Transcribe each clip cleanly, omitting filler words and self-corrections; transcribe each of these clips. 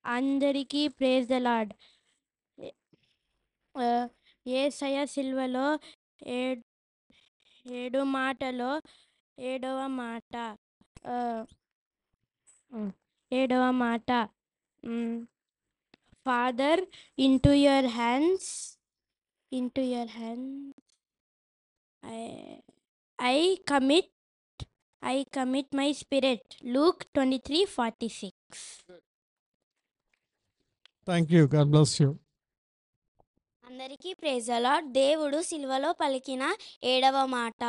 అందరికీ praise the lord. యేసయ్య సిలువలో ఏ- ఏడు మాటలో ఏడవ మాట. ఆ, ఏడవ మాట. Father, into your hands I I commit my spirit. Luke 23:46. Thank you. God bless you. అందరికీ ప్రైజ్ ద లార్డ్. దేవుడు సిలువలో పలికిన ఏడవ మాట.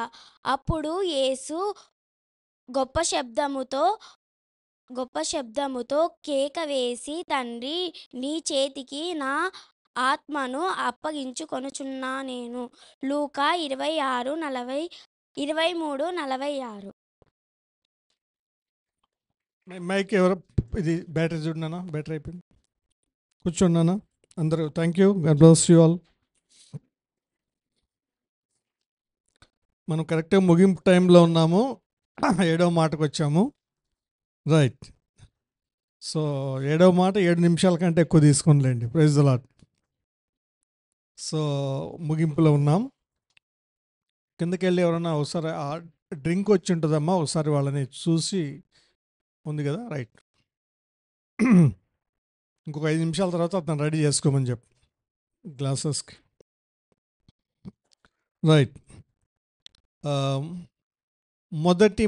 అప్పుడు యేసు గొప్ప శబ్దముతో కేక వేసి, తండ్రి, నీ చేతికి నా ఆత్మను అప్పగించుకొనుచున్నా నేను. లూకా 23:46. మైక్ ఎవరు? ఇది బ్యాటరీ చూడనా? బ్యాటరీ అయిపోయింది. కూర్చోండి అందరూ. Thank you. God bless you all. మనం కరెక్ట్గా ముగింపు టైంలో ఉన్నాము. ఏడవ మాటకు వచ్చాము. రైట్. సో ఏడవ మాట 7 నిమిషాల కంటే ఎక్కువ తీసుకునిలేండి. Praise the lord. సో ముగింపులో ఉన్నాం. కిందకి వెళ్ళి ఎవరన్నా ఒకసారి డ్రింక్ వచ్చి ఉంటుందమ్మా, ఒకసారి వాళ్ళని చూసి ఉంది కదా. రైట్. ఇంకొక 5 నిమిషాల తర్వాత అతను రెడీ చేసుకోమని చెప్పు గ్లాసెస్కి. రైట్. మొదటి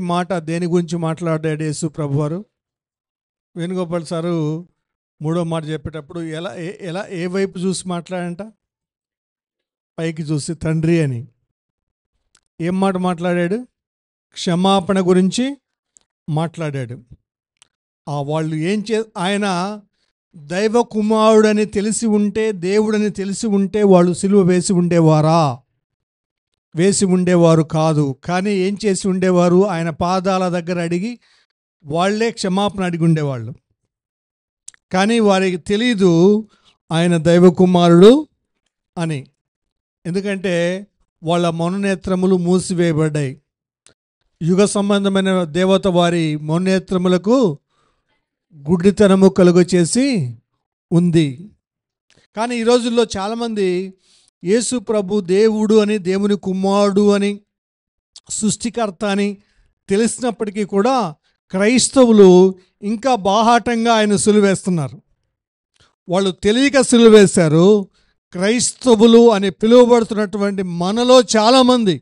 మాట దేని గురించి మాట్లాడాడు యేసు ప్రభువారు? వేణుగోపాల్ సారు మూడో మాట చెప్పేటప్పుడు ఏ వైపు చూసి మాట్లాడంట? పైకి చూసి తండ్రి అని. ఏం మాట మాట్లాడాడు? క్షమాపణ గురించి మాట్లాడాడు. వాళ్ళు ఆయన దైవ కుమారుడని తెలిసి ఉంటే, దేవుడని తెలిసి ఉంటే వాళ్ళు సిలువ వేసి ఉండేవారు కాదు. కానీ ఏం చేసి ఉండేవారు? ఆయన పాదాల దగ్గర అడిగి వాళ్లే క్షమాపణ అడిగి ఉండేవాళ్ళు. కానీ వారికి తెలీదు ఆయన దైవ కుమారుడు అని. ఎందుకంటే వాళ్ళ మనోనేత్రములు మూసివేయబడ్డాయి. యుగ సంబంధమైన దేవత వారి మనోనేత్రములకు గుడ్డితనము కలుగ చేసి ఉంది. కానీ ఈ రోజుల్లో చాలామంది యేసు ప్రభు దేవుడు అని, దేవుని కుమారుడు అని, సృష్టికర్త అని తెలిసినప్పటికీ కూడా క్రైస్తవులు ఇంకా బాహాటంగా ఆయన సిలువేస్తున్నారు. వాళ్ళు తెలియక సిలువేశారు. క్రైస్తవులు అని పిలువబడుతున్నటువంటి మనలో చాలామంది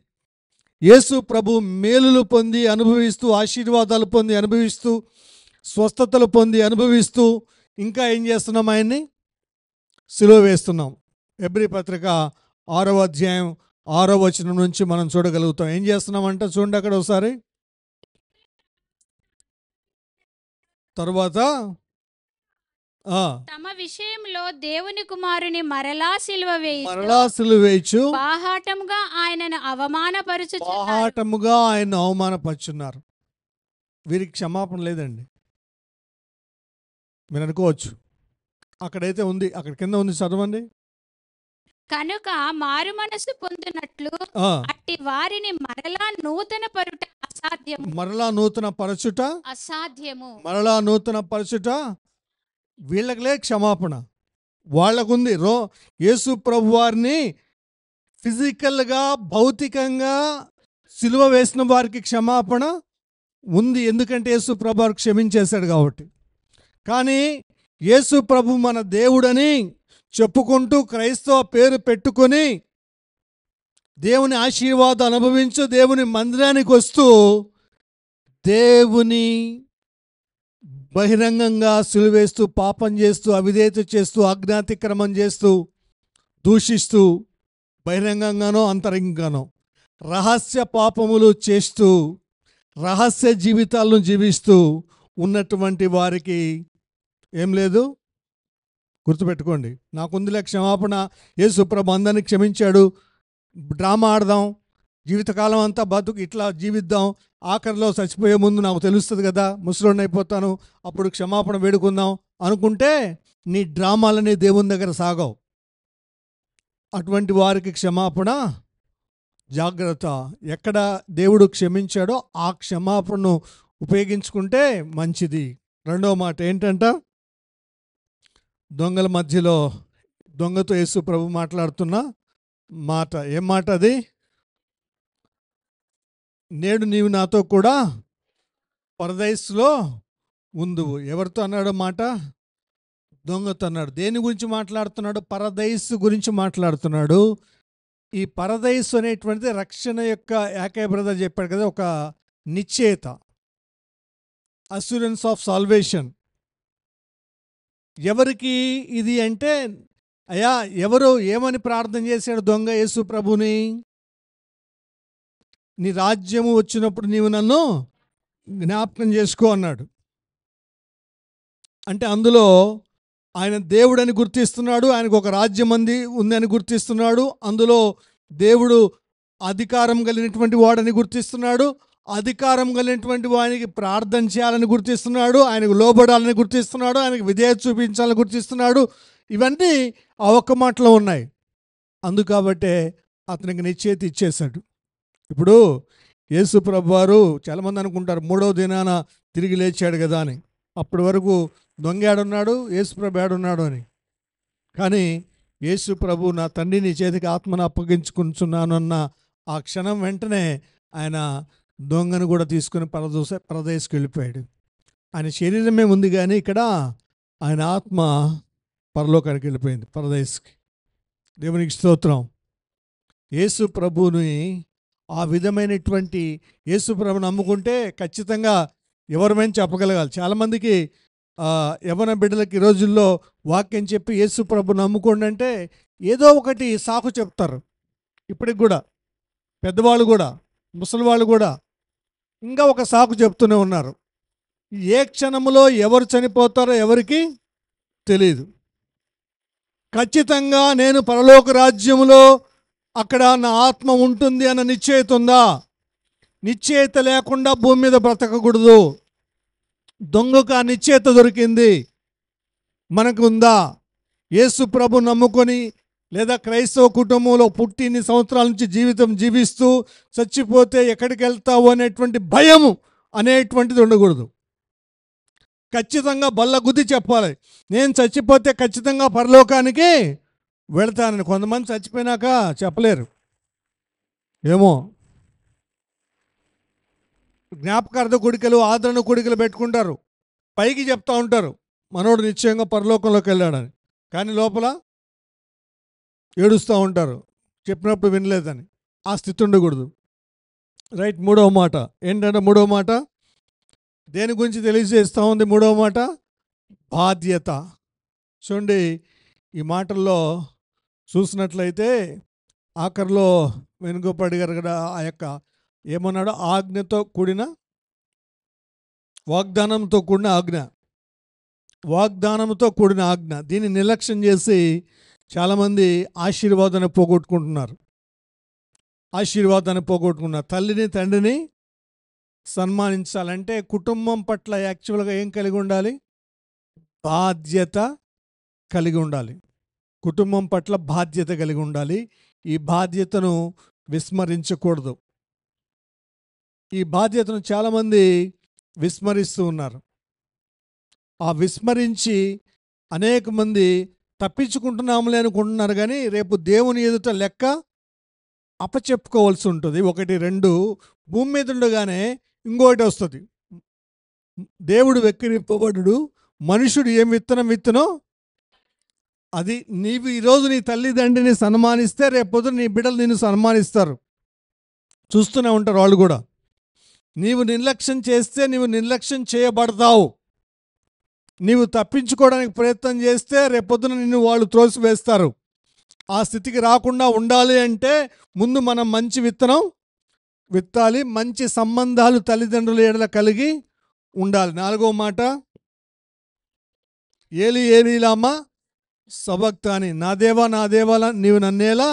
యేసు ప్రభు మేలులు పొంది అనుభవిస్తూ, ఆశీర్వాదాలు పొంది అనుభవిస్తూ, స్వస్థతలు పొంది అనుభవిస్తూ ఇంకా ఏం చేస్తున్నాం? ఆయన్ని సిలువ వేస్తున్నాం. హెబ్రీ పత్రిక 6వ అధ్యాయం 6వ వచనం నుంచి మనం చూడగలుగుతాం. ఏం చేస్తున్నామంటే చూడండి అక్కడ ఒకసారి. తరువాత తమ విషయంలో దేవుని కుమారుని మరలా సిలువ వేయచ్చు బాహాటముగా ఆయనను అవమానపరుచున్నారు. వీరికి క్షమాపణ లేదండి. మీరు అనుకోవచ్చు అక్కడైతే ఉంది, అక్కడ కింద ఉంది, చదవండి. కనుక మారు మనసు పొందినట్లు అట్టి వారిని మరలా నూతన పరచుట వీళ్ళకిలే క్షమాపణ, వాళ్ళకుంది. యేసు ప్రభు వారిని ఫిజికల్గా, భౌతికంగా సిలువ వేసిన వారికి క్షమాపణ ఉంది, ఎందుకంటే యేసు ప్రభు వారు క్షమించేశాడు కాబట్టి. కానీ యేసు ప్రభు మన దేవుడని చెప్పుకుంటూ క్రైస్తవ పేరు పెట్టుకొని దేవుని ఆశీర్వాదం అనుభవించు దేవుని మందిరానికి వస్తూ దేవుని బహిరంగంగా సిలువేస్తూ, పాపం చేస్తూ, అవిధేయత చేస్తూ, అజ్ఞాతిక్రమం చేస్తూ, దూషిస్తూ, బహిరంగంగానో అంతరంగంగానో రహస్య పాపములు చేస్తూ, రహస్య జీవితాలను జీవిస్తూ ఉన్నటువంటి వారికి ఏం లేదు. గుర్తుపెట్టుకోండి, నాకుందిలే క్షమాపణ, యేసు ప్రభు అందరిని క్షమించాడు, డ్రామా ఆడదాం, జీవితకాలం అంతా బతుకు ఇట్లా జీవిద్దాం, ఆఖరిలో చచ్చిపోయే ముందు నాకు తెలుస్తుంది కదా, ముసలోడిని అయిపోతాను, అప్పుడు క్షమాపణ వేడుకుందాం అనుకుంటే నీ డ్రామాలని దేవుని దగ్గర సాగవు. అటువంటి వారికి క్షమాపణ జాగ్రత్త. ఎక్కడ దేవుడు క్షమించాడో ఆ క్షమాపణను ఉపయోగించుకుంటే మంచిది. రెండవ మాట ఏంటంట? దొంగల మధ్యలో దొంగతో యేసు ప్రభు మాట్లాడుతున్న మాట. ఏం మాట అది? నేడు నీవు నాతో కూడా పరదైస్సులో ఉందువు. ఎవరితో అన్నాడు మాట? దొంగతో అన్నాడు. దేని గురించి మాట్లాడుతున్నాడు? పరదైస్సు గురించి మాట్లాడుతున్నాడు. ఈ పరదైస్సు అనేటువంటిది రక్షణ యొక్క, యాకై బ్రదర్ చెప్పాడు కదా, ఒక నిశ్చయత, అస్యూరెన్స్ ఆఫ్ సాల్వేషన్. ఎవరికి ఇది అంటే, అయ్యా ఎవరు ఏమని ప్రార్థన చేశాడు దొంగ యేసు ప్రభుని? నీ రాజ్యము వచ్చినప్పుడు నీవు నన్ను జ్ఞాపకం చేసుకో అన్నాడు. అంటే అందులో ఆయన దేవుడని గుర్తిస్తున్నాడు, ఆయనకు ఒక రాజ్యం ఉందని గుర్తిస్తున్నాడు, అందులో దేవుడు అధికారం కలిగినటువంటి వాడని గుర్తిస్తున్నాడు, అధికారం కలిగినటువంటి వానికి ప్రార్థన చేయాలని గుర్తిస్తున్నాడు, ఆయనకు లోబడాలని గుర్తిస్తున్నాడు, ఆయనకు విధేయత చూపించాలని గుర్తిస్తున్నాడు. ఇవన్నీ ఆ ఒక్క మాటలో ఉన్నాయి. అందుకాబట్టే అతనికి నిశ్చయిత ఇచ్చేశాడు. ఇప్పుడు యేసు ప్రభువారు చాలామంది అనుకుంటారు మూడవ దినాన తిరిగి లేచాడు కదా అని. అప్పటి వరకు దొంగ ఏడున్నాడు, యేసు ప్రభు ఏడున్నాడు అని. కానీ యేసు ప్రభు నా తండ్రి నీ చేతికి ఆత్మను అప్పగించుకుంటున్నాను అన్న ఆ క్షణం వెంటనే ఆయన దొంగను కూడా తీసుకుని పరదేశకు వెళ్ళిపోయాడు. ఆయన శరీరమే ఉంది కానీ ఇక్కడ ఆయన ఆత్మ పరలోకానికి వెళ్ళిపోయింది, పరదేశకి. దేవునికి స్తోత్రం. యేసు ప్రభుని ఆ విధమైనటువంటి యేసు ప్రభుని నమ్ముకుంటే ఖచ్చితంగా ఎవరమైనా చెప్పగలగాలి. చాలామందికి యవ్వన బిడ్డలకి ఈ రోజుల్లో వాక్యం చెప్పి యేసు ప్రభుని నమ్ముకోండి అంటే ఏదో ఒకటి సాకు చెప్తారు. ఇప్పటికి కూడా పెద్దవాళ్ళు కూడా, ముసలివాళ్ళు కూడా ఇంకా ఒక సాకు చెప్తూనే ఉన్నారు. ఏ క్షణంలో ఎవరు చనిపోతారో ఎవరికి తెలియదు. ఖచ్చితంగా నేను పరలోక రాజ్యములో అక్కడ నా ఆత్మ ఉంటుంది అన్న నిశ్చయిత ఉందా? నిశ్చయిత లేకుండా భూమి మీద బ్రతకకూడదు. దొంగకు ఆ నిశ్చయిత దొరికింది, మనకు ఉందా? యేసు ప్రభు నమ్ముకొని లేదా క్రైస్తవ కుటుంబంలో పుట్టి ఇన్ని సంవత్సరాల నుంచి జీవితం జీవిస్తూ చచ్చిపోతే ఎక్కడికి వెళ్తావు అనేటువంటి భయము అనేటువంటిది ఉండకూడదు. ఖచ్చితంగా బల్ల గుద్ది చెప్పాలి, నేను చచ్చిపోతే ఖచ్చితంగా పరలోకానికి వెళతానని. కొంతమంది చచ్చిపోయినాక చెప్పలేరు, ఏమో జ్ఞాపకార్థ కొడికలు, ఆదరణ కొడికలు పెట్టుకుంటారు, పైకి చెప్తా ఉంటారు మనోడు నిశ్చయంగా పరలోకంలోకి వెళ్ళాడని, కానీ లోపల ఏడుస్తూ ఉంటారు చెప్పినప్పుడు వినలేదని. ఆ స్థితి ఉండకూడదు. రైట్. మూడవ మాట ఏంటంటే, మూడవ మాట దేని గురించి తెలియజేస్తూ ఉంది? మూడవ మాట బాధ్యత. చూడండి, ఈ మాటల్లో చూసినట్లయితే ఆఖరిలో వెనుకపడి గారు కూడా ఆ యొక్క ఏమన్నాడు? ఆజ్ఞతో కూడిన, వాగ్దానంతో కూడిన ఆజ్ఞ, వాగ్దానంతో కూడిన ఆజ్ఞ. దీన్ని నిర్లక్ష్యం చేసి చాలామంది ఆశీర్వాదాన్ని పోగొట్టుకుంటున్నారు. తల్లిని తండ్రిని సన్మానించాలంటే కుటుంబం పట్ల యాక్చువల్గా ఏం కలిగి ఉండాలి? బాధ్యత కలిగి ఉండాలి. కుటుంబం పట్ల బాధ్యత కలిగి ఉండాలి. ఈ బాధ్యతను విస్మరించకూడదు. ఈ బాధ్యతను చాలామంది విస్మరిస్తూ ఉన్నారు. ఆ విస్మరించి అనేక మంది తప్పించుకుంటున్నాములే అనుకుంటున్నారు, కానీ రేపు దేవుని ఎదుట లెక్క అప్పచెప్పుకోవాల్సి ఉంటుంది. 1, 2 భూమి మీద ఉండగానే ఇంకోటి వస్తుంది. దేవుడు వెక్కిరింపబడు, మనుషుడు ఏం విత్తనో అది. నీవు ఈరోజు నీ తల్లిదండ్రిని సన్మానిస్తే రేపొద్దు నీ బిడ్డలు నిన్ను సన్మానిస్తారు. చూస్తూనే ఉంటారు వాళ్ళు కూడా. నీవు నిర్లక్ష్యం చేస్తే నీవు నిర్లక్ష్యం చేయబడతావు. నీవు తప్పించుకోవడానికి ప్రయత్నం చేస్తే రేపొద్దున నిన్ను వాళ్ళు త్రోసివేస్తారు. ఆ స్థితికి రాకుండా ఉండాలి అంటే ముందు మనం మంచి విత్తనం విత్తాలి. మంచి సంబంధాలు తల్లిదండ్రుల ఎడల కలిగి ఉండాలి. 4వ మాట ఏలి ఏలీలామా సబక్తాని, నా దేవా నా దేవా నీవు నన్నేలా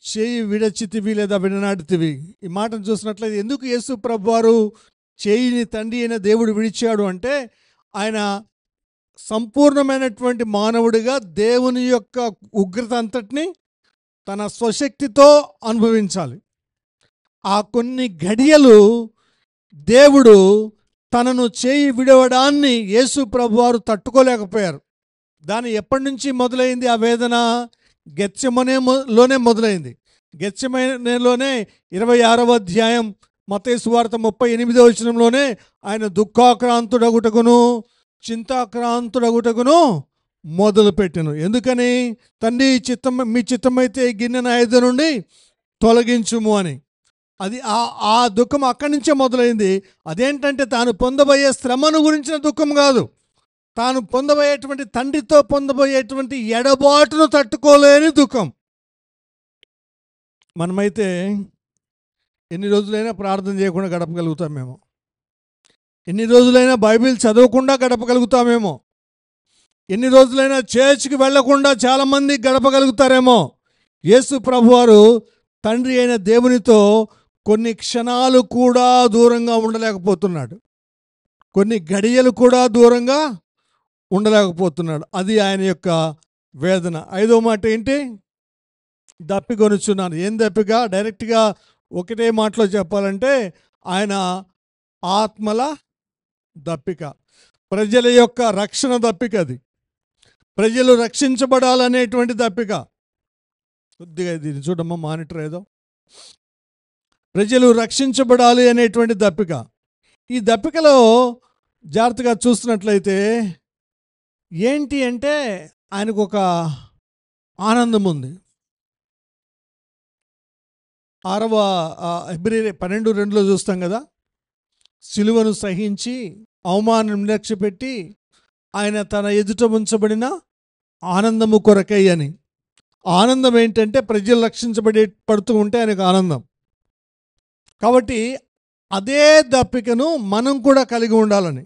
చేయి విడచితివి లేదా విడనాటితివి. ఈ మాటను చూసినట్లయితే ఎందుకు యేసు ప్రభువారు చేయిని తండ్రి అయిన దేవుడు విడిచాడు అంటే, ఆయన సంపూర్ణమైనటువంటి మానవుడిగా దేవుని యొక్క ఉగ్రత అంతటిని తన స్వశక్తితో అనుభవించాలి. ఆ కొన్ని గడియలు దేవుడు తనను చేయి విడవడాన్ని యేసు ప్రభువారు తట్టుకోలేకపోయారు. దాని ఎప్పటి నుంచి మొదలైంది ఆ వేదన? గెత్సెమనేలోనే మొదలైంది. గెత్సెమనేలోనే 26వ అధ్యాయం మత్తయి సువార్త 38వ వచనంలోనే ఆయన దుఃఖాక్రాంతుడగుటకును చింతాక్రాంతుడగుటకును మొదలుపెట్టెను. ఎందుకని? తండ్రి మీ చిత్తమైతే ఈ గిన్నె నా ఎదుట నుండి తొలగించుము అని. అది ఆ దుఃఖం అక్కడి నుంచే మొదలైంది. అదేంటంటే తాను పొందబోయే శ్రమను గురించిన దుఃఖం కాదు, తాను పొందబోయేటువంటి తండ్రితో పొందబోయేటువంటి ఎడబాటును తట్టుకోలేని దుఃఖం. మనమైతే ఎన్ని రోజులైనా ప్రార్థన చేయకుండా గడపగలుగుతాం మేము, ఎన్ని రోజులైనా బైబిల్ చదవకుండా గడపగలుగుతామేమో, ఎన్ని రోజులైనా చర్చ్కి వెళ్లకుండా చాలామంది గడపగలుగుతారేమో. యేసు ప్రభువారు తండ్రి అయిన దేవునితో కొన్ని క్షణాలు కూడా దూరంగా ఉండలేకపోతున్నాడు, కొన్ని గడియలు కూడా దూరంగా ఉండలేకపోతున్నాడు. అది ఆయన యొక్క వేదన. 5వ మాట ఏంటి? దప్పికొనుచున్నాను. ఏం దప్పిక? డైరెక్ట్గా ఒకటే మాటలో చెప్పాలంటే ఆయన ఆత్మల దప్పిక, ప్రజల యొక్క రక్షణ దప్పిక. అది ప్రజలు రక్షించబడాలనేటువంటి దప్పిక. కొద్దిగా ఇది చూడమ్మా, మానిటర్ ఏదో. ప్రజలు రక్షించబడాలి అనేటువంటి దప్పిక. ఈ దప్పికలో జాగ్రత్తగా చూస్తున్నట్లయితే ఏంటి అంటే ఆయనకు ఒక ఆనందం ఉంది. 6వ హెబ్రీ 12:2 చూస్తాం కదా, సిలువను సహించి అవమానం నిర్లక్ష్యపెట్టి ఆయన తన ఎదుట ఉంచబడిన ఆనందము కొరకై అని. ఆనందం ఏంటంటే ప్రజలు పడుతూ ఉంటే ఆయనకు ఆనందం. కాబట్టి అదే దప్పికను మనం కూడా కలిగి ఉండాలని.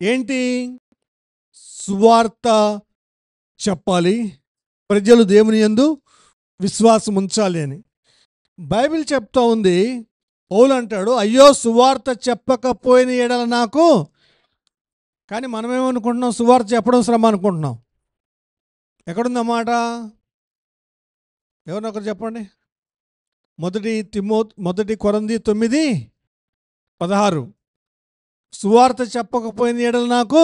ఏంటి? సువార్త చెప్పాలి, ప్రజలు దేవుని యందు విశ్వాసం ఉంచాలి అని బైబిల్ చెప్తా ఉంది. పౌలు అంటాడు, అయ్యో సువార్త చెప్పకపోయిన ఎడల నాకు. కానీ మనమేమనుకుంటున్నాం? సువార్త చెప్పడం శ్రమ అనుకుంటున్నాం. ఎక్కడుందన్నమాట? ఎవరినొకరు చెప్పండి. 1 కొరింథీ 9:16 సువార్త చెప్పకపోయిన ఎడల నాకు.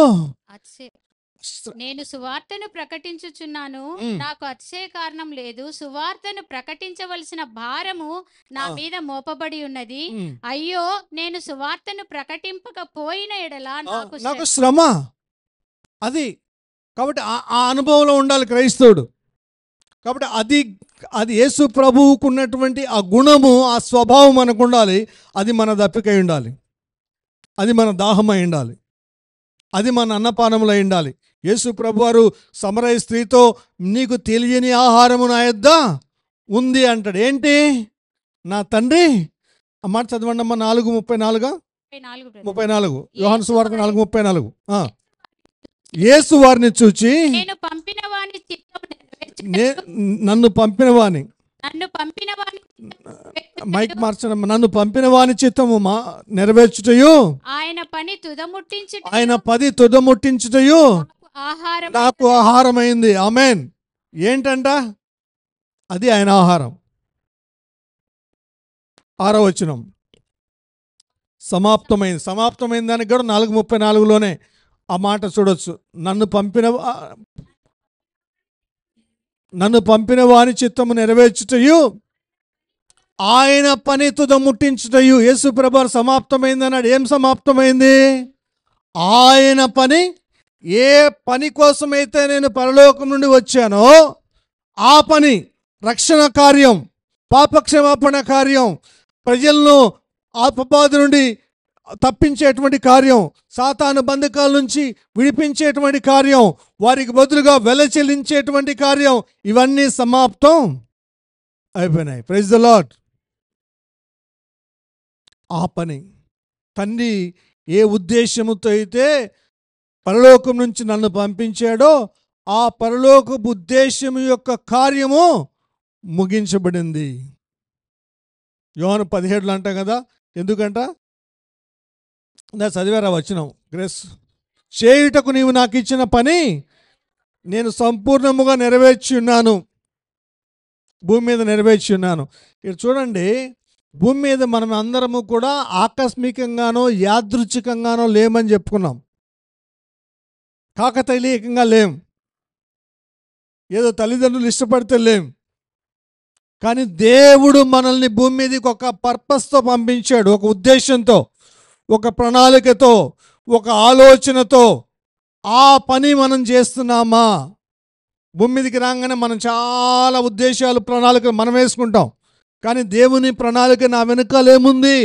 నేను సువార్తను ప్రకటించుచున్నాను, నాకు అతిశయ కారణం లేదు. సువార్తను ప్రకటించవలసిన భారము నా మీద మోపబడి ఉన్నది. అయ్యో, నేను సువార్తను ప్రకటింపకపోయిన ఎడల నాకు శ్రమ. అది కాబట్టి ఆ అనుభవంలో ఉండాలి క్రైస్తవుడు. కాబట్టి అది యేసు ప్రభువుకు ఉన్నటువంటి ఆ గుణము, ఆ స్వభావం మనకు ఉండాలి. అది మన దప్పికై ఉండాలి, అది మన దాహమై ఉండాలి, అది మన అన్నపానములై ఉండాలి. యేసు ప్రభువారు సమరయ స్త్రీతో నీకు తెలియని ఆహారము నా యొద్ద ఉంది అంటాడు. ఏంటి? నా తండ్రి. ఆ మాట చదవండి అమ్మా. 4:34 యోహాను సువార్త 4:34. యేసు వారిని చూచి నన్ను పంపిన వాని మైక్ మార్చడం, నన్ను పంపిన వాని చిత్తము నెరవేర్చుటయు ఆయన పని తుదముట్టించుటయు నాకు ఆహారమైంది. ఆమేన్. ఏంటంట? అది ఆయన ఆహారం. 6వ వచనం సమాప్తమైంది దానికి కూడా 4:34లోనే ఆ మాట చూడొచ్చు. నన్ను పంపిన వాని చిత్తము నెరవేర్చుటయు ఆయన పని తుదముట్టించుటయు. యేసు ప్రభువారు సమాప్తమైంది అన్నాడు. ఏం సమాప్తమైంది? ఆయన పని. ఏ పని కోసమైతే నేను పరలోకం నుండి వచ్చానో ఆ పని, రక్షణ కార్యం, పాపక్షమాపణ కార్యం, ప్రజలను ఆపబాధ నుండి తప్పించేటువంటి కార్యం, సాతాను బంధకాల నుంచి విడిపించేటువంటి కార్యం, వారికి బదులుగా వెల చెల్లించేటువంటి కార్యం, ఇవన్నీ సమాప్తం అయిపోయినాయి. Praise the Lord. ఆ పని తండ్రి ఏ ఉద్దేశముతో అయితే పరలోకం నుంచి నన్ను పంపించాడో ఆ పరలోకపు ఉద్దేశం యొక్క కార్యము ముగించబడింది. యోహాను 17 అంటాం కదా. ఎందుకంట? చదివారా వచనం? గ్రేస్ చేయుటకు నీవు నాకు ఇచ్చిన పని నేను సంపూర్ణముగా నెరవేర్చి ఉన్నాను, భూమి మీద నెరవేర్చి ఉన్నాను. ఇక్కడ చూడండి, భూమి మీద మనం అందరము కూడా ఆకస్మికంగానో యాదృచ్ఛికంగానో లేమని చెప్పుకున్నాం. కాకతైలీయంగా లేం. ఏదో తల్లిదండ్రులు ఇష్టపడితే లేం. కానీ దేవుడు మనల్ని భూమి మీదకి ఒక పర్పస్తో పంపించాడు, ఒక ఉద్దేశంతో, ఒక ప్రణాళికతో, ఒక ఆలోచనతో. ఆ పని మనం చేస్తున్నామా? భూమి మీదకి రాగానే మనం చాలా ఉద్దేశాలు, ప్రణాళికలు మనం వేసుకుంటాం. కానీ దేవుని ప్రణాళిక నా వెనుకలేముంది,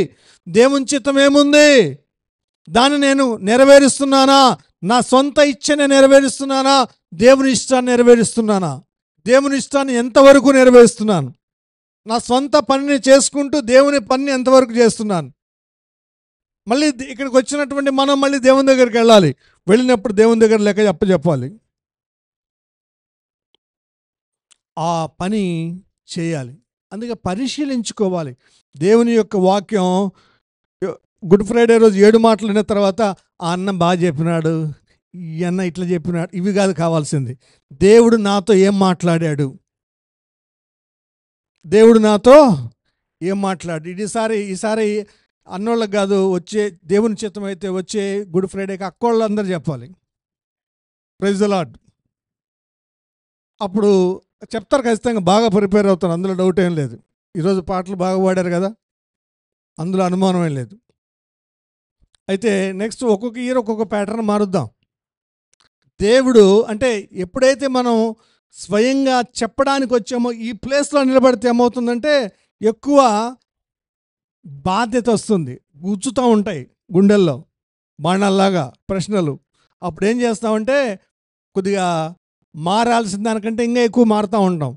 దేవుని చిత్తం ఏముంది, దాన్ని నేను నెరవేరుస్తున్నానా? నా సొంత ఇచ్చని నెరవేరుస్తున్నానా? దేవుని ఇష్టాన్ని నెరవేరుస్తున్నానా? దేవుని ఇష్టాన్ని ఎంతవరకు నెరవేరుస్తున్నాను? నా సొంత పనిని చేసుకుంటూ దేవుని పనిని ఎంతవరకు చేస్తున్నాను? మళ్ళీ ఇక్కడికి వచ్చినటువంటి మనం మళ్ళీ దేవుని దగ్గరికి వెళ్ళాలి. వెళ్ళినప్పుడు దేవుని దగ్గర లెక్క చెప్పాలి. ఆ పని చేయాలి. అందుకే పరిశీలించుకోవాలి. దేవుని యొక్క వాక్యం గుడ్ ఫ్రైడే రోజు 7 మాటలు విన్న తర్వాత ఆ అన్న బాగా చెప్పినాడు, ఈ అన్న ఇట్లా చెప్పినాడు, ఇవి కాదు కావాల్సింది. దేవుడు నాతో ఏం మాట్లాడాడు, దేవుడు నాతో ఏం మాట్లాడు. ఈసారి అన్నోళ్ళకి కాదు, వచ్చే దేవుని చిత్తం అయితే వచ్చే గుడ్ ఫ్రైడేకి అక్కోళ్ళందరూ చెప్పాలి. Praise the Lord. అప్పుడు చెప్తారు, ఖచ్చితంగా బాగా ప్రిపేర్ అవుతారు, అందులో డౌట్ ఏం లేదు. ఈరోజు పాటలు బాగా పాడారు కదా, అందులో అనుమానం ఏం లేదు. అయితే నెక్స్ట్ ఒక్కొక్క ఇయర్ ఒక్కొక్క ప్యాటర్న్ మారుద్దాం. దేవుడు అంటే ఎప్పుడైతే మనం స్వయంగా చెప్పడానికి వచ్చామో ఈ ప్లేస్లో నిలబడితే ఏమవుతుందంటే ఎక్కువ బాధ్యత వస్తుంది, గుచ్చుతూ ఉంటాయి గుండెల్లో బాణాల్లాగా ప్రశ్నలు. అప్పుడు ఏం చేస్తామంటే కొద్దిగా మారాల్సిన దానికంటే ఇంకా ఎక్కువ మారుతూ ఉంటాం.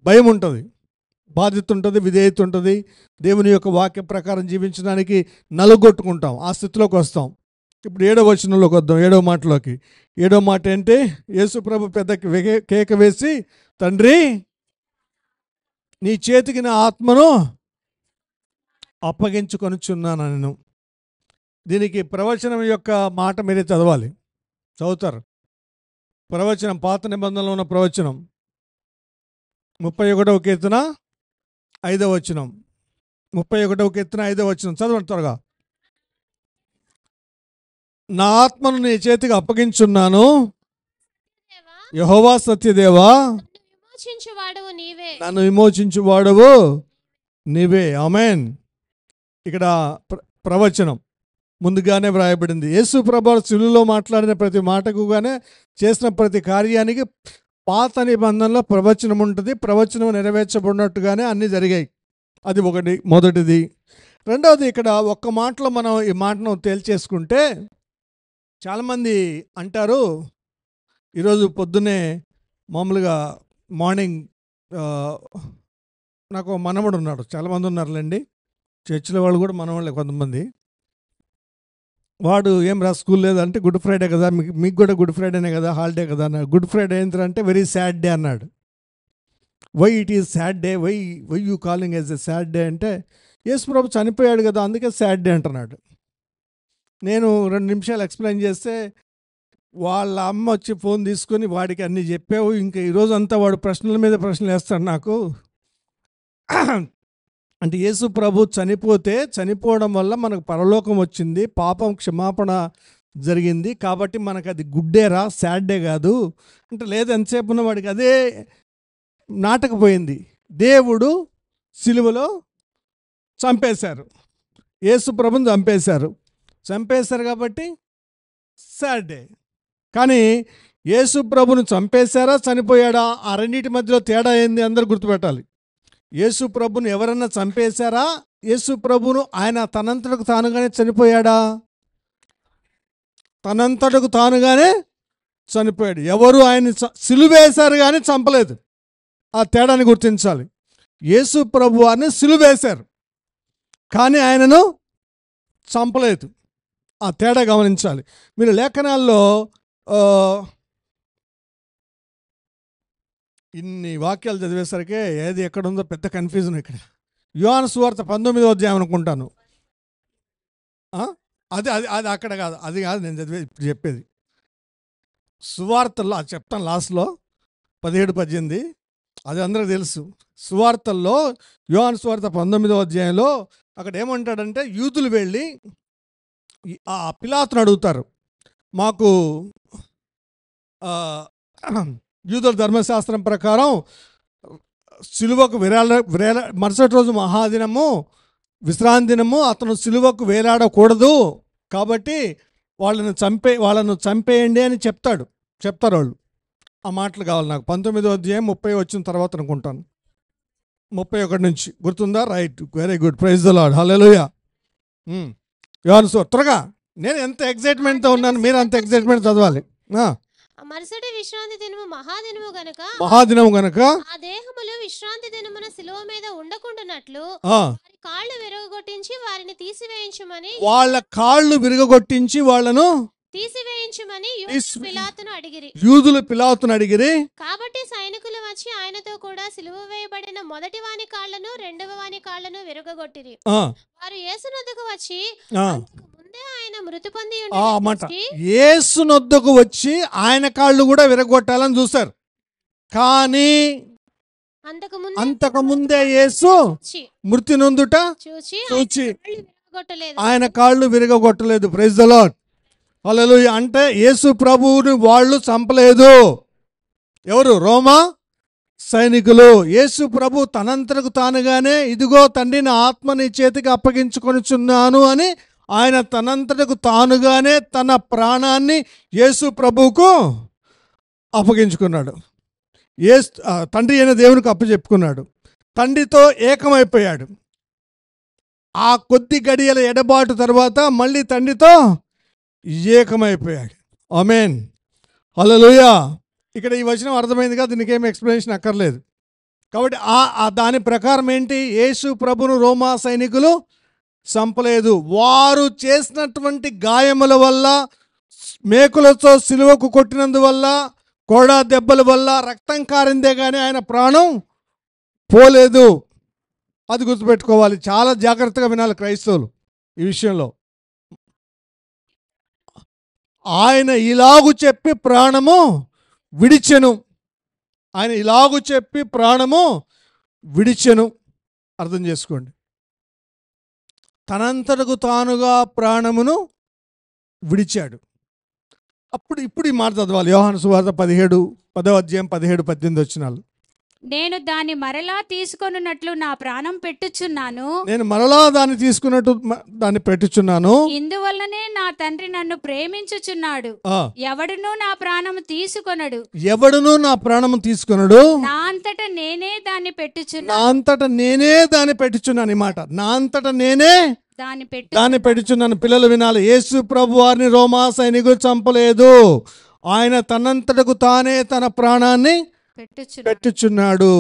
భయం ఉంటుంది, బాధ్యత ఉంటుంది, విధేయత ఉంటుంది. దేవుని యొక్క వాక్య ప్రకారం జీవించడానికి నలుగొట్టుకుంటాం, ఆ స్థితిలోకి వస్తాం. ఇప్పుడు 7వ వచనంలోకి వద్దాం. 7వ మాటలోకి. 7వ మాట ఏంటి? యేసు ప్రభు పెద్ద కేక వేసి, తండ్రి నీ చేతికి నా ఆత్మను అప్పగించుకొనుచున్నాను నేను. దీనికి ప్రవచనం యొక్క మాట మీరే చదవాలి, చదువుతారు. ప్రవచనం, పాత నిబంధనలో ఉన్న ప్రవచనం 31వ కీర్తన 5వ వచనం. 31వ కీర్తన 5వ వచనం చదవండి త్వరగా. నా ఆత్మను నీ చేతికి అప్పగించున్నాను, యెహోవా సత్యదేవా, నన్ను విమోచించువాడవు నీవే. ఆమేన్. ఇక్కడ ప్రవచనం ముందుగానే వ్రాయబడింది. యేసు ప్రభువు శిలువలో మాట్లాడిన ప్రతి మాటకుగానే, చేసిన ప్రతి కార్యానికి పాత నిబంధనలో ప్రవచనం ఉంటుంది. ప్రవచనం నెరవేర్చబడినట్టుగానే అన్నీ జరిగాయి. అది మొదటిది. రెండవది, ఇక్కడ ఒక్క మాటలో మనం ఈ మాటను తేల్చేసుకుంటే, చాలామంది అంటారు, ఈరోజు పొద్దున్నే మామూలుగా మార్నింగ్ నాకు మనవడు ఉన్నాడు, చాలామంది ఉన్నారులేండి, చర్చిలో వాళ్ళు కూడా మనవాళ్ళే కొంతమంది. వాడు ఏం రా స్కూల్ లేదంటే, గుడ్ ఫ్రైడే కదా, మీకు కూడా గుడ్ ఫ్రైడేనే కదా, హాలిడే కదా అన్నాడు. గుడ్ ఫ్రైడే ఏంటంటే వెరీ సాడ్ డే అన్నాడు. Why it is sad day, why you calling as a sad day అంటే, యేసు ప్రభు చనిపోయాడు కదా అందుకే సాడ్ డే అంటున్నాడు. నేను 2 నిమిషాలు ఎక్స్ప్లెయిన్ చేస్తే వాళ్ళ అమ్మ వచ్చి ఫోన్ తీసుకొని, వాడికి అన్నీ చెప్పావు, ఇంకా ఈరోజు అంతా వాడు ప్రశ్నల మీద ప్రశ్నలు వేస్తాడు నాకు. అంటే యేసు ప్రభు చనిపోవడం వల్ల మనకు పరలోకం వచ్చింది, పాపం క్షమాపణ జరిగింది, కాబట్టి మనకు అది గుడ్డేరా, సాడ్ డే కాదు అంటే, లేదు ఎంతసేపు ఉన్న వాడికి అదే నాటకపోయింది. దేవుడు సిలువలో చంపేశారు, యేసు ప్రభుని చంపేశారు కాబట్టి సాడ్ డే. కానీ యేసు ప్రభుని చంపేశారా, చనిపోయాడా, ఆ రెండింటి మధ్యలో తేడా ఏంది అందరూ గుర్తుపెట్టాలి. యేసు ప్రభుని ఎవరన్నా చంపేశారా, యేసు ప్రభును ఆయన తనంతటకు తానుగానే చనిపోయాడా? తనంతటకు తానుగానే చనిపోయాడు. ఎవరు ఆయన సిలువేశారు కానీ చంపలేదు. ఆ తేడాని గుర్తించాలి. యేసు ప్రభు వారిని సిలువేశారు కానీ ఆయనను చంపలేదు. ఆ తేడా గమనించాలి. మీరు లేఖనాల్లో ఇన్ని వాక్యాలు చదివేసరికి ఏది ఎక్కడుందో పెద్ద కన్ఫ్యూజన్. ఇక్కడ యోహాను సువార్త 19వ అధ్యాయం అనుకుంటాను. అది అది అది అక్కడ కాదు, అది కాదు నేను ఇప్పుడు చెప్పేది. సువార్తల్లో చెప్తాను లాస్ట్లో 17-18. అది అందరికి తెలుసు. సువార్తల్లో యోహాను సువార్త 19వ అధ్యాయంలో అక్కడ ఏమంటాడంటే, యూదులు వెళ్ళి ఆ పిలాతును అడుగుతారు, మాకు యూదుల ధర్మశాస్త్రం ప్రకారం సిలువకు మరుసటి రోజు మహాదినము, విశ్రాంతి దినము, అతను సిలువకు వేలాడకూడదు, కాబట్టి వాళ్ళను చంపేయండి అని చెప్తారు వాళ్ళు. ఆ మాటలు కావాలి నాకు. 19వ అధ్యాయం 30 వచ్చిన తర్వాత అనుకుంటాను, 31 నుంచి గుర్తుందా? Right, very good, praise the lord, hallelujah. యోహాను త్వరగా, నేను ఎంత ఎక్సైట్మెంట్తో ఉన్నాను, మీరు అంత ఎక్సైట్మెంట్ చదవాలి. మరుసటి విశ్రాంతి దినము మహాదినము గనక ఆ దేహములు విశ్రాంతి దినమున సిలువ మీద ఉండకుండానట్లు కాళ్ళు విరగొట్టించి వారిని తీసివేయించమని, వాళ్ళ కాళ్ళు విరగొట్టించి వాళ్ళను తీసివేయించమని యూదులు పిలాతును అడిగిరి. కాబట్టి సైనికులు వచ్చి ఆయనతో కూడా సిలువ వేయబడిన మొదటి వాని కాళ్లను రెండవ వాని కాళ్లను విరగొట్టిరి. వారు యేసునొద్దకు వచ్చి ముందే ఆయన మృతి పొంది యేసునొద్దకు వచ్చి ఆయన కాళ్ళు కూడా విరగొట్టాలని చూశారు. కానీ అంతకు ముందే యేసు మృతి నొందుట చూచి ఆయన కాళ్ళు విరగొట్టలేదు. ప్రైజ్ ద లార్డ్, హల్లెలూయా. అంటే యేసు ప్రభువుని వాళ్ళు చంపలేదు. ఎవరు? రోమా సైనికులు. యేసు ప్రభు తనంతరకు తానుగానే, ఇదిగో తండ్రి నా ఆత్మ నీ చేతికి అప్పగించుకొనుచున్నాను అని ఆయన తనంతటకు తానుగానే తన ప్రాణాన్ని యేసు ప్రభువుకు అప్పగించుకున్నాడు. తండ్రి అయిన దేవునికి అప్పచెప్పుకున్నాడు. తండ్రితో ఏకమైపోయాడు. ఆ కొద్ది గడియల ఎడబాటు తర్వాత మళ్ళీ తండ్రితో ఏకమైపోయాడు. ఆమేన్, హల్లెలూయా. ఇక్కడ ఈ వచనం అర్థమైంది కదా, దీనికేం ఎక్స్ప్లెనేషన్ అక్కర్లేదు. కాబట్టి దాని ప్రకారం ఏంటి? యేసు ప్రభును రోమా సైనికులు చంపలేదు. వారు చేసినటువంటి గాయముల వల్ల, మేకులతో సిలువకు కొట్టినందువల్ల, కోడా దెబ్బల వల్ల రక్తం కారిందే కానీ ఆయన ప్రాణం పోలేదు. అది గుర్తుపెట్టుకోవాలి. చాలా జాగ్రత్తగా వినాలి క్రైస్తవులు ఈ విషయంలో. ఆయన ఇలాగు చెప్పి ప్రాణము విడిచెను. ఆయన ఇలాగు చెప్పి ప్రాణము విడిచెను. అర్థం చేసుకోండి. తనంతటకు తానుగా ప్రాణమును విడిచాడు. ఇప్పుడు ఈ మాట చదవాలి. యోహాను సువార్త 10వ అధ్యాయం 17-18 వచనాలు. నేను దాన్ని మరలా తీసుకొనున్నట్లు నా ప్రాణం పెట్టుచున్నాను. నేను మరలా దాన్ని తీసుకున్నట్టు దాన్ని పెట్టుచున్నాను. ఇందువల్లనే నా తండ్రి నన్ను ప్రేమించుచున్నాడు. ఎవడును నా ప్రాణము తీసుకొనడు. ఎవడును నా ప్రాణము తీసుకొనడు. నా అంతట నేనే దాన్ని పెట్టుచున్నాను. నా అంతట నేనే దాన్ని పెట్టుచున్నాను. ఈ మాట, నా అంతట నేనే దాన్ని పెట్టుచున్నాను. పిల్లలు వినాలి. యేసు ప్రభు వారిని రోమా సైనికులు చంపలేదు. ఆయన తనంతటకు తానే తన ప్రాణాన్ని పెట్టుచున్నాడు.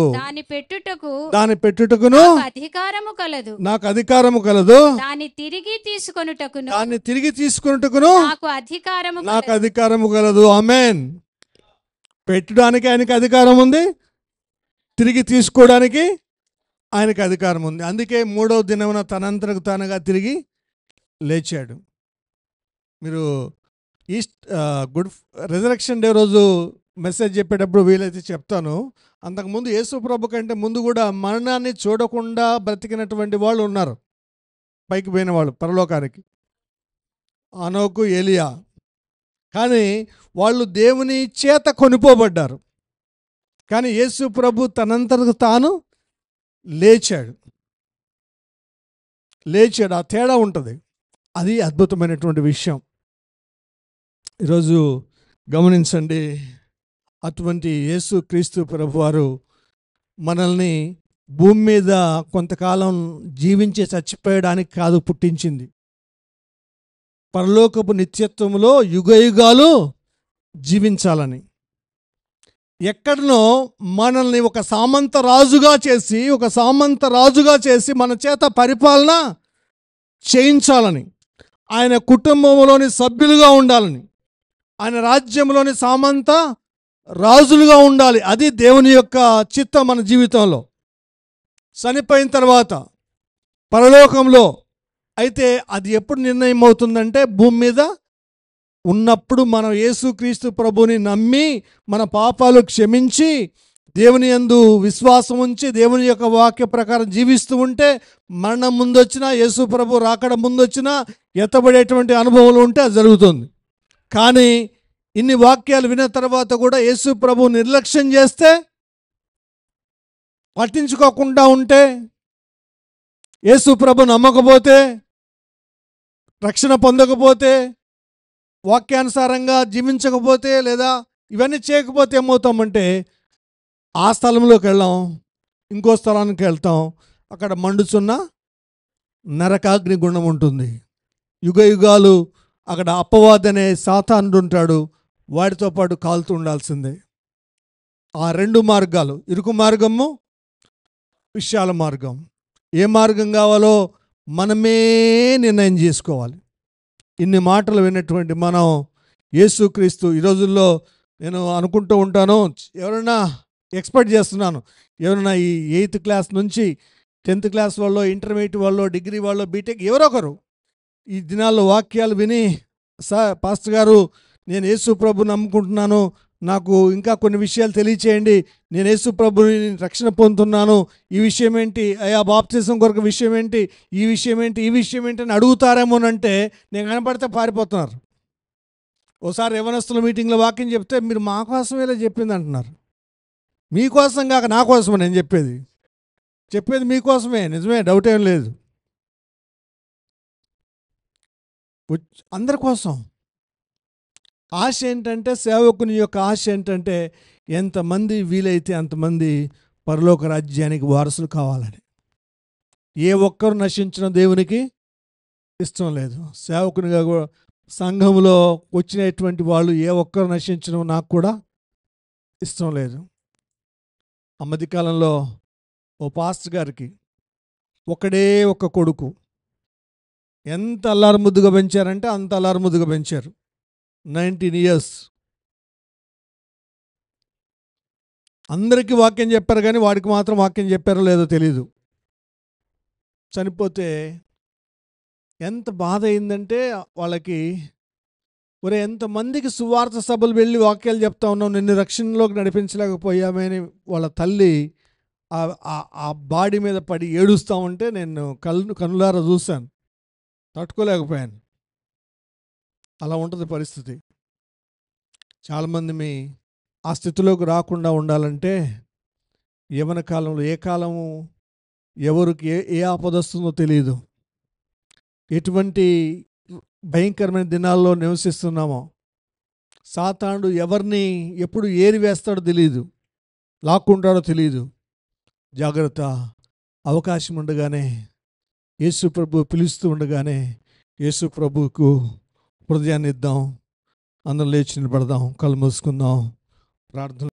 దాని పెట్టుటకును నాకు అధికారము కలదు. దాన్ని తిరిగి తీసుకొనుటకును నాకు అధికారము కలదు. ఆమేన్. పెట్టడానికి ఆయనకి అధికారం ఉంది, తిరిగి తీసుకోవడానికి ఆయనకి అధికారం ఉంది. అందుకే 3వ దినమున తనంతరకు తానుగా తిరిగి లేచాడు. మీరు గుడ్ రెజరెక్షన్ డే రోజు మెసేజ్ చెప్పేటప్పుడు వీలైతే చెప్తాను. అంతకుముందు యేసు ప్రభు కంటే ముందు కూడా మరణాన్ని చూడకుండా బ్రతికినటువంటి వాళ్ళు ఉన్నారు, పైకి పోయిన వాళ్ళు పరలోకానికి. అనోకు, ఏలియా. కానీ వాళ్ళు దేవుని చేత కొనిపోబడ్డారు. కానీ యేసు ప్రభు తనంతరకు తాను లేచాడు. ఆ తేడా ఉంటుంది. అది అద్భుతమైనటువంటి విషయం. ఈరోజు గమనించండి. అటువంటి యేసు క్రీస్తు ప్రభువారు మనల్ని భూమి మీద కొంతకాలం జీవించి చచ్చిపోయడానికి కాదు పుట్టించింది. పరలోకపు నిత్యత్వంలో యుగయుగాలు జీవించాలని. ఎక్కడనో మనల్ని ఒక సామంత రాజుగా చేసి మన చేత పరిపాలన చేయించాలని, ఆయన కుటుంబంలోని సభ్యులుగా ఉండాలని, ఆయన రాజ్యంలోని సామంత రాజులుగా ఉండాలి. అది దేవుని యొక్క చిత్తం మన జీవితంలో. చనిపోయిన తర్వాత పరలోకంలో అయితే అది ఎప్పుడు నిర్ణయం అవుతుందంటే, భూమి మీద ఉన్నప్పుడు మనం యేసుక్రీస్తు ప్రభుని నమ్మి మన పాపాలు క్షమించి దేవుని యందు విశ్వాసం ఉంచి దేవుని యొక్క వాక్య ప్రకారం జీవిస్తూ ఉంటే మరణం ముందొచ్చినా యేసు ప్రభు రాకడ ముందొచ్చినా ఎత్తబడేటువంటి అనుభవాలు ఉంటే అది జరుగుతుంది. కానీ ఇన్ని వాక్యాలు విన్న తర్వాత కూడా యేసు ప్రభు నిర్లక్ష్యం చేస్తే, పట్టించుకోకుండా ఉంటే, యేసు ప్రభు నమ్మకపోతే, రక్షణ పొందకపోతే, వాక్యానుసారంగా జీవించకపోతే, లేదా ఇవన్నీ చేయకపోతే ఏమవుతామంటే ఆ స్థలంలోకి వెళ్ళాం, ఇంకో స్థలానికి వెళ్తాం, అక్కడ మండుచున్న నరకాగ్ని గుండం ఉంటుంది. యుగ యుగాలు అక్కడ అపవాదనే సాతానుడు ఉంటాడు, వాడితో పాటు కాలుతూ ఉండాల్సిందే. ఆ రెండు మార్గాలు, ఇరుకు మార్గము, విశాల మార్గం. ఏ మార్గం కావాలో మనమే నిర్ణయం చేసుకోవాలి. ఇన్ని మాటలు విన్నటువంటి మనం యేసుక్రీస్తు ఈ రోజుల్లో నేను అనుకుంటూ ఉంటాను, ఎవరైనా ఎక్స్పెక్ట్ చేస్తున్నాను, ఎవరైనా ఈ 8th క్లాస్ నుంచి 10th క్లాస్ వాళ్ళు, ఇంటర్మీడియట్ వాళ్ళు, డిగ్రీ వాళ్ళు, బీటెక్ ఎవరో ఒకరు ఈ దినాల్లో వాక్యాలు విని, పాస్టర్ గారు నేను యేసు ప్రభుని నమ్ముకుంటున్నాను, నాకు ఇంకా కొన్ని విషయాలు తెలియచేయండి, నేను యేసు ప్రభుని రక్షణ పొందుతున్నాను, ఈ విషయం ఏంటి అయ్యా, బాప్తిజం కొరకు విషయం ఏంటి, ఈ విషయం ఏంటి, ఈ విషయం ఏంటి అని అడుగుతారేమోనంటే నేను కనపడితే పారిపోతున్నారు. ఓసారి యవనస్తుల మీటింగ్లో వాక్యం చెప్తే మీరు మా కోసమేలా చెప్పింది అంటున్నారు. మీకోసం కాక నా కోసమే నేను చెప్పేది మీకోసమే, నిజమే, డౌట్ ఏం లేదు. అందరి కోసం. ఆశ ఏంటంటే, సేవకుని యొక్క ఆశ ఏంటంటే ఎంతమంది వీలైతే అంతమంది పరలోక రాజ్యానికి వారసులు కావాలని. ఏ ఒక్కరు నశించిన దేవునికి ఇష్టం లేదు. సేవకునిగా సంఘంలో వచ్చినటువంటి వాళ్ళు ఏ ఒక్కరు నశించడం నాకు కూడా ఇష్టం లేదు. ఆ మధ్యకాలంలో ఓ పాస్టర్ గారికి ఒకడే ఒక కొడుకు. ఎంత అల్లారు ముద్దుగా పెంచారంటే అంత అల్లారు ముద్దుగా పెంచారు. 19 years. అందరికీ వాక్యం చెప్పారు కానీ వాడికి మాత్రం వాక్యం చెప్పారో లేదో తెలీదు. చనిపోతే ఎంత బాధ అయిందంటే వాళ్ళకి, ఒరే ఎంతమందికి సువార్త సభలు వెళ్ళి వాక్యాలు చెప్తా ఉన్నాం, నిన్ను రక్షణలోకి నడిపించలేకపోయామని వాళ్ళ తల్లి ఆ బాడీ మీద పడి ఏడుస్తూ ఉంటే నేను కనులారా చూశాను, తట్టుకోలేకపోయాను. అలా ఉంటుంది పరిస్థితి. చాలామంది మీ ఆ స్థితిలోకి రాకుండా ఉండాలంటే యవ్వన కాలంలో ఏ కాలము ఎవరికి ఏ ఆపద వస్తుందో తెలియదు. ఎటువంటి భయంకరమైన దినాల్లో నివసిస్తున్నామో, సాతానుడు ఎవరిని ఎప్పుడు ఏరి వేస్తాడో తెలియదు, లాక్కుంటాడో తెలియదు. జాగ్రత్త. అవకాశం ఉండగానే, యేసు ప్రభు పిలుస్తూ ఉండగానే యేసు ప్రభువుకు హృదయాన్ని ఇద్దాం. అందరం లేచి నిలబడదాం, కళ్ళు మూసుకుందాం, ప్రార్థన